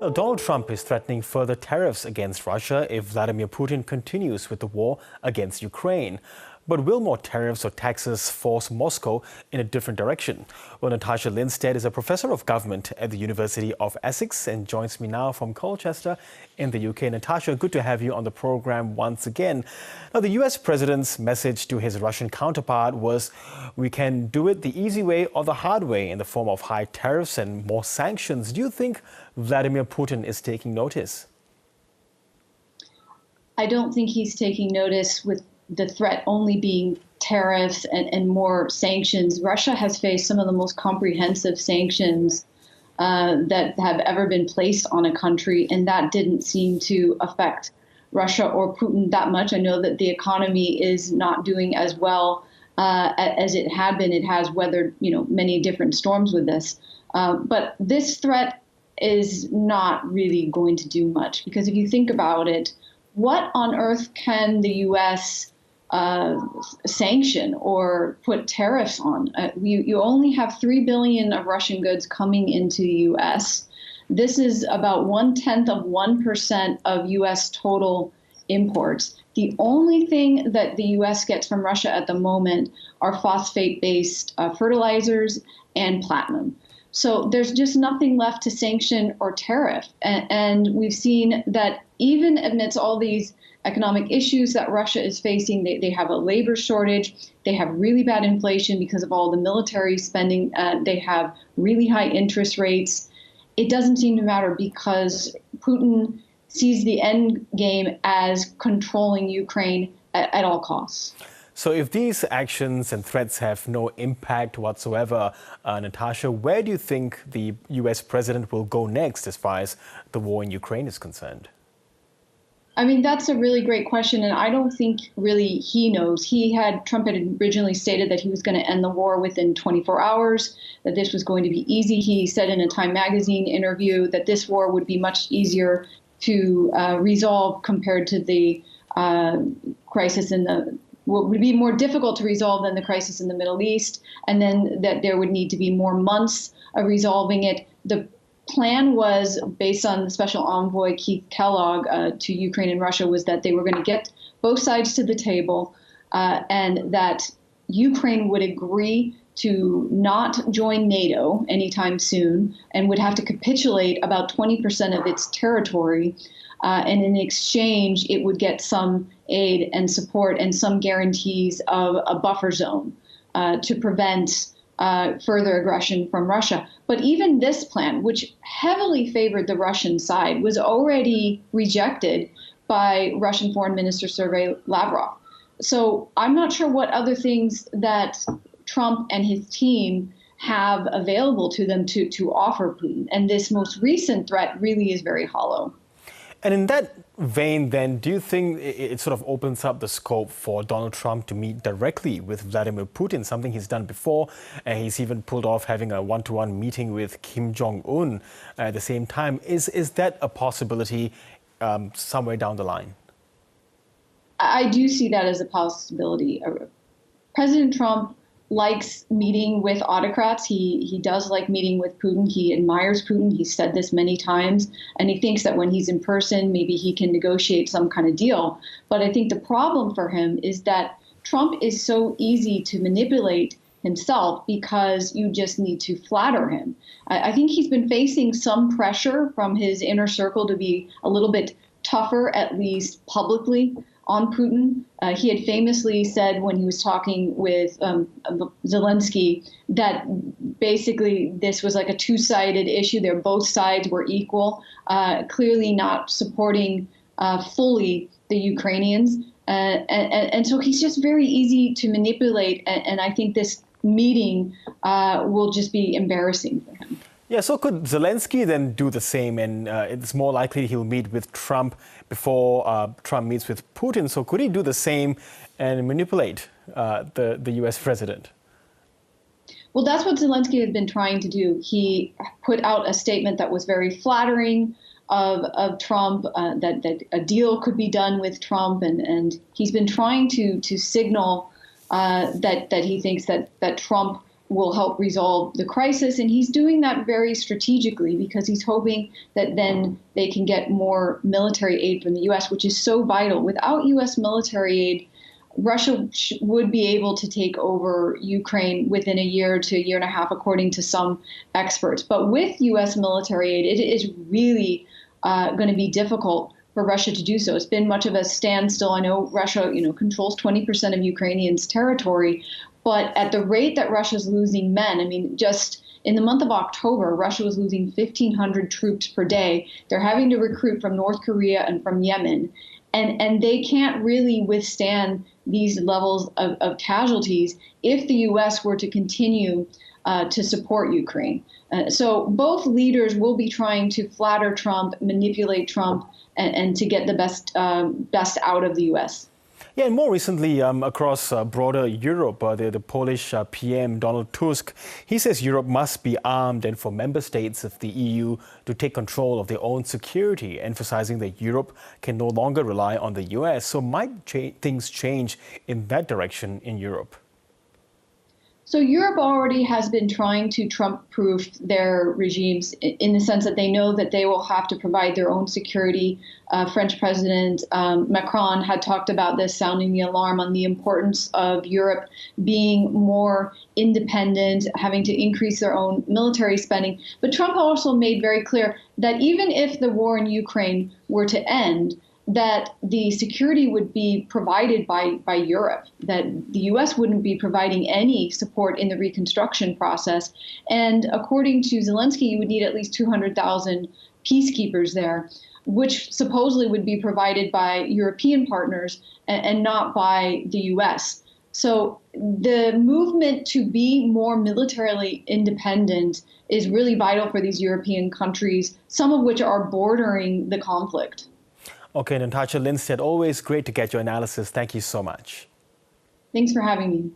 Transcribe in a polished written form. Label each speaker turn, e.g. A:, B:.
A: Well, Donald Trump is threatening further tariffs against Russia if Vladimir Putin continues with the war against Ukraine. But will more tariffs or taxes force Moscow in a different direction? Well, Natasha Lindstaedt is a professor of government at the University of Essex and joins me now from Colchester in the UK. Natasha, good to have you on the program once again. Now, the US president's message to his Russian counterpart was, we can do it the easy way or the hard way in the form of high tariffs and more sanctions. Do you think Vladimir Putin is taking notice?
B: I don't think he's taking notice with the threat only being tariffs and more sanctions. Russia has faced some of the most comprehensive sanctions that have ever been placed on a country, and that didn't seem to affect Russia or Putin that much. I know that the economy is not doing as well as it had been. It has weathered, many different storms with this. But this threat is not really going to do much, because if you think about it, what on earth can the U.S. Sanction or put tariffs on? You only have 3 billion of Russian goods coming into the U.S. This is about 0.1% of U.S. total imports. The only thing that the U.S. gets from Russia at the moment are phosphate-based fertilizers and platinum. So there's just nothing left to sanction or tariff. And we've seen that even amidst all these economic issues that Russia is facing, they have a labor shortage, they have really bad inflation because of all the military spending, they have really high interest rates. It doesn't seem to matter because Putin sees the end game as controlling Ukraine at all costs.
A: So if these actions and threats have no impact whatsoever, Natasha, where do you think the US president will go next as far as the war in Ukraine is concerned?
B: I mean, that's a really great question, and I don't think really he knows. Trump had originally stated that he was going to end the war within 24 hours, that this was going to be easy. He said in a Time magazine interview that this war would be much easier to resolve compared to the crisis would be more difficult to resolve than the crisis in the Middle East, and then that there would need to be more months of resolving it. The plan was, based on the special envoy Keith Kellogg to Ukraine and Russia, was that they were going to get both sides to the table and that Ukraine would agree to not join NATO anytime soon and would have to capitulate about 20% of its territory. And in exchange, it would get some aid and support and some guarantees of a buffer zone to prevent further aggression from Russia. But even this plan, which heavily favored the Russian side, was already rejected by Russian Foreign Minister Sergei Lavrov. So I'm not sure what other things that Trump and his team have available to them to offer Putin. And this most recent threat really is very hollow.
A: And in that vein, then, do you think it sort of opens up the scope for Donald Trump to meet directly with Vladimir Putin, something he's done before? He's even pulled off having a one-to-one meeting with Kim Jong-un at the same time. Is that a possibility somewhere down the line?
B: I do see that as a possibility. President Trump likes meeting with autocrats. He does like meeting with Putin. He admires Putin. He's said this many times. And he thinks that when he's in person, maybe he can negotiate some kind of deal. But I think the problem for him is that Trump is so easy to manipulate himself because you just need to flatter him. I think he's been facing some pressure from his inner circle to be a little bit tougher, at least publicly, on Putin. He had famously said when he was talking with Zelinsky that basically this was like a two-sided issue. Both sides were equal, clearly not supporting fully the Ukrainians. And so he's just very easy to manipulate. And I think this meeting will just be embarrassing for him.
A: Yeah, so could Zelinsky then do the same? And it's more likely he'll meet with Trump before Trump meets with Putin. So could he do the same and manipulate the U.S. president?
B: Well, that's what Zelinsky has been trying to do. He put out a statement that was very flattering of Trump, that a deal could be done with Trump. And he's been trying to signal that he thinks that Trump will help resolve the crisis. And he's doing that very strategically because he's hoping that then they can get more military aid from the U.S., which is so vital. Without U.S. military aid, Russia would be able to take over Ukraine within a year to a year and a half, according to some experts. But with U.S. military aid, it is really going to be difficult for Russia to do so. It's been much of a standstill. I know Russia, controls 20% of Ukrainians' territory, but at the rate that Russia's losing men, I mean, just in the month of October, Russia was losing 1,500 troops per day. They're having to recruit from North Korea and from Yemen. And they can't really withstand these levels of casualties if the U.S. were to continue to support Ukraine. So both leaders will be trying to flatter Trump, manipulate Trump, and to get the best out of the U.S.
A: Yeah, and more recently, across broader Europe, the Polish PM Donald Tusk, he says Europe must be armed and for member states of the EU to take control of their own security, emphasizing that Europe can no longer rely on the US. So might things change in that direction in Europe?
B: So Europe already has been trying to Trump-proof their regimes in the sense that they know that they will have to provide their own security. French President Macron had talked about this, sounding the alarm on the importance of Europe being more independent, having to increase their own military spending. But Trump also made very clear that even if the war in Ukraine were to end, that the security would be provided by Europe, that the U.S. wouldn't be providing any support in the reconstruction process. And according to Zelinsky, you would need at least 200,000 peacekeepers there, which supposedly would be provided by European partners and not by the U.S. So the movement to be more militarily independent is really vital for these European countries, some of which are bordering the conflict.
A: Okay, Natasha Lindstaedt, always great to get your analysis. Thank you so much.
B: Thanks for having me.